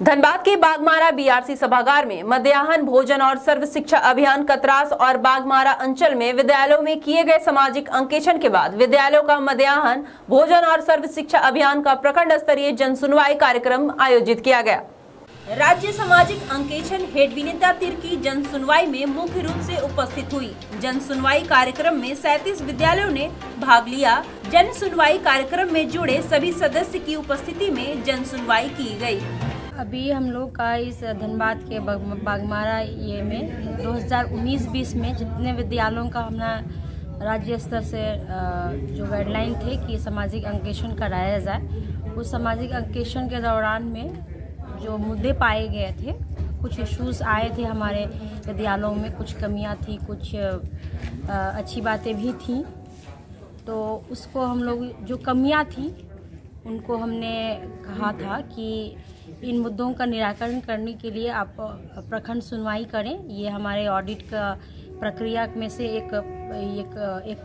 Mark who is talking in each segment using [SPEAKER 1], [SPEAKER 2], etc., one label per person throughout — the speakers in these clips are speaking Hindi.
[SPEAKER 1] धनबाद के बागमारा बीआरसी सभागार में मध्याह्न भोजन और सर्व शिक्षा अभियान कतरास और बागमारा अंचल में विद्यालयों में किए गए सामाजिक अंकेक्षण के बाद विद्यालयों का मध्याह्न भोजन और सर्व शिक्षा अभियान का प्रखंड स्तरीय जन सुनवाई कार्यक्रम आयोजित किया गया। राज्य सामाजिक अंकेक्षण हेड विनीता तिर्की जन सुनवाई में मुख्य रूप से उपस्थित हुई। जन सुनवाई कार्यक्रम में 37 विद्यालयों ने भाग लिया। जन सुनवाई कार्यक्रम में जुड़े सभी सदस्य की उपस्थिति में जन सुनवाई की गई।
[SPEAKER 2] अभी हम लोग का इस धनबाद के बागमारा ये में 2019-20 में जितने विद्यालयों का हमारा राज्य स्तर से जो गाइडलाइन थे कि सामाजिक अंकेक्षण कराया जाए, उस सामाजिक अंकेक्षण के दौरान में जो मुद्दे पाए गए थे, कुछ इश्यूज आए थे हमारे विद्यालयों में, कुछ कमियां थी, कुछ अच्छी बातें भी थी। तो उसको हम लोग जो कमियां थी उनको हमने कहा था कि इन मुद्दों का निराकरण करने के लिए आप प्रखंड सुनवाई करें। ये हमारे ऑडिट का प्रक्रिया में से एक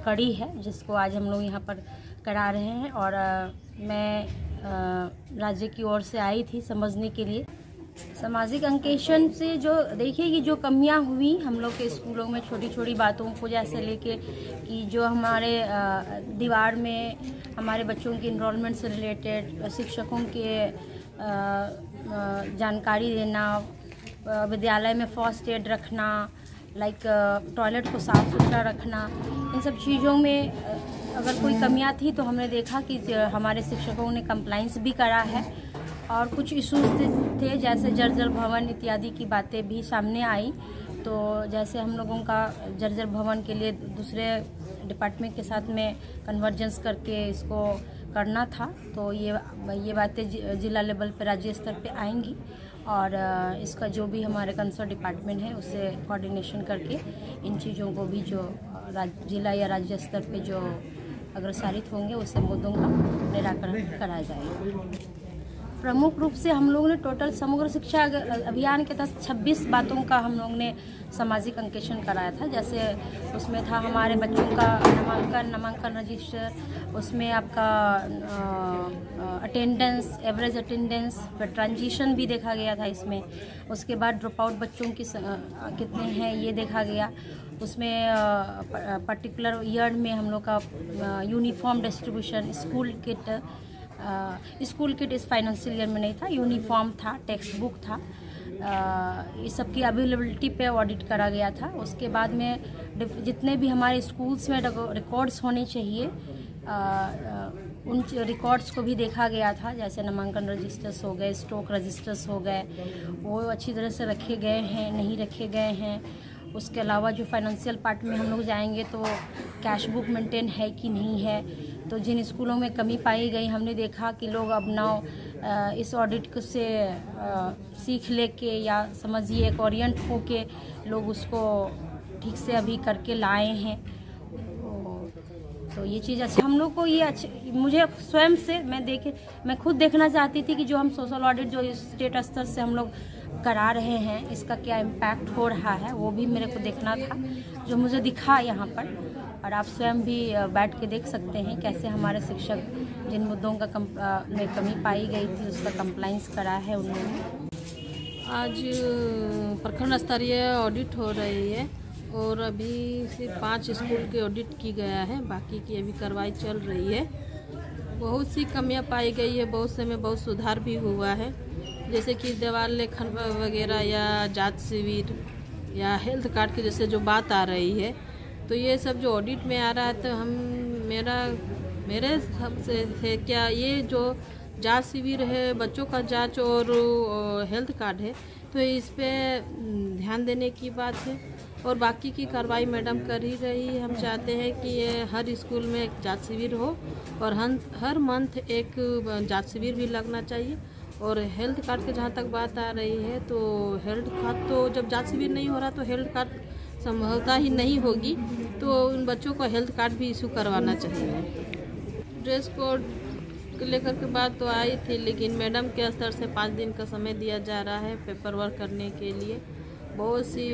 [SPEAKER 2] कड़ी है जिसको आज हम लोग यहाँ पर करा रहे हैं। और मैं राज्य की ओर से आई थी समझने के लिए। सामाजिक अंकेक्षण से जो देखिए कि जो कमियां हुई हम लोग के स्कूलों में, छोटी छोटी बातों को जैसे लेके कि जो हमारे दीवार में हमारे बच्चों की इनरोलमेंट से रिलेटेड शिक्षकों के जानकारी देना, विद्यालय में फर्स्ट एड रखना, लाइक टॉयलेट को साफ़ सुथरा रखना, इन सब चीज़ों में अगर कोई कमियां थी तो हमने देखा कि हमारे शिक्षकों ने कंप्लाइंस भी करा है। और कुछ इश्यूज थे जैसे जर्जर भवन इत्यादि की बातें भी सामने आई। तो जैसे हम लोगों का जर्जर भवन के लिए दूसरे डिपार्टमेंट के साथ में कन्वर्जेंस करके इसको करना था, तो ये बातें जिला लेवल पे राज्य स्तर पे आएंगी और इसका जो भी हमारे कंसर्न डिपार्टमेंट है उससे कोऑर्डिनेशन करके इन चीज़ों को भी जो जिला या राज्य स्तर पे जो अग्रसारित होंगे उससे मुद्दों का निराकरण कराया जाएगा। प्रमुख रूप से हम लोगों ने टोटल समग्र शिक्षा अभियान के तहत 26 बातों का हम लोग ने सामाजिक अंकेक्षण कराया था। जैसे उसमें था हमारे बच्चों का नामांकन रजिस्टर, उसमें आपका अटेंडेंस, एवरेज अटेंडेंस, फिर ट्रांजिशन भी देखा गया था इसमें। उसके बाद ड्रॉप आउट बच्चों की कितने हैं ये देखा गया। उसमें पर्टिकुलर ईयर में हम लोग का यूनिफॉर्म डिस्ट्रीब्यूशन, स्कूल किट इस फाइनेंशियल ईयर में नहीं था, यूनिफॉर्म था, टेक्स्ट बुक था, इस सब की अवेलेबिलिटी पे ऑडिट करा गया था। उसके बाद में जितने भी हमारे स्कूल्स में रिकॉर्ड्स होने चाहिए उन रिकॉर्ड्स को भी देखा गया था। जैसे नामांकन रजिस्टर्स हो गए, स्टॉक रजिस्टर्स हो गए, वो अच्छी तरह से रखे गए हैं, नहीं रखे गए हैं। उसके अलावा जो फाइनेंशियल पार्ट में हम लोग जाएंगे तो कैश बुक मेंटेन है कि नहीं है। तो जिन स्कूलों में कमी पाई गई हमने देखा कि लोग अब नाउ इस ऑडिट से सीख लेके या समझिए एक ओरिएंट होके लोग उसको ठीक से अभी करके लाए हैं। तो ये चीज़ अच्छी हम लोग को, ये अच्छी मुझे स्वयं से मैं खुद देखना चाहती थी कि जो हम सोशल ऑडिट जो स्टेट स्तर से हम लोग करा रहे हैं इसका क्या इम्पैक्ट हो रहा है, वो भी मेरे को देखना था, जो मुझे दिखा यहाँ पर। और आप स्वयं भी बैठ के देख सकते हैं कैसे हमारे शिक्षक जिन मुद्दों का में कमी पाई गई थी उसका कंप्लाइंस करा है उन्होंने।
[SPEAKER 3] आज प्रखंड स्तरीय ऑडिट हो रही है और अभी सिर्फ 5 स्कूल के ऑडिट की गया है, बाकी की अभी कार्रवाई चल रही है। बहुत सी कमियां पाई गई है, बहुत से में बहुत सुधार भी हुआ है। जैसे कि दीवार लेखन वगैरह या जांच शिविर या हेल्थ कार्ड की जैसे जो बात आ रही है, तो ये सब जो ऑडिट में आ रहा है तो मेरे हिसाब से है क्या ये जो जांच शिविर है, बच्चों का जांच और हेल्थ कार्ड है, तो इस पे ध्यान देने की बात है। और बाकी की कार्रवाई मैडम कर ही रही है। हम चाहते हैं कि ये हर स्कूल में एक जांच शिविर हो और हर मंथ एक जांच शिविर भी लगना चाहिए। और हेल्थ कार्ड के जहाँ तक बात आ रही है तो हेल्थ कार्ड तो जब जांच शिविर नहीं हो रहा तो हेल्थ कार्ड संभवतः ही नहीं होगी, तो उन बच्चों को हेल्थ कार्ड भी इशू करवाना चाहिए। ड्रेस कोड को लेकर के बात तो आई थी, लेकिन मैडम के स्तर से 5 दिन का समय दिया जा रहा है पेपर वर्क करने के लिए। बहुत सी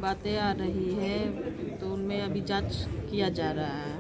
[SPEAKER 3] बातें आ रही है तो उनमें अभी जांच किया जा रहा है।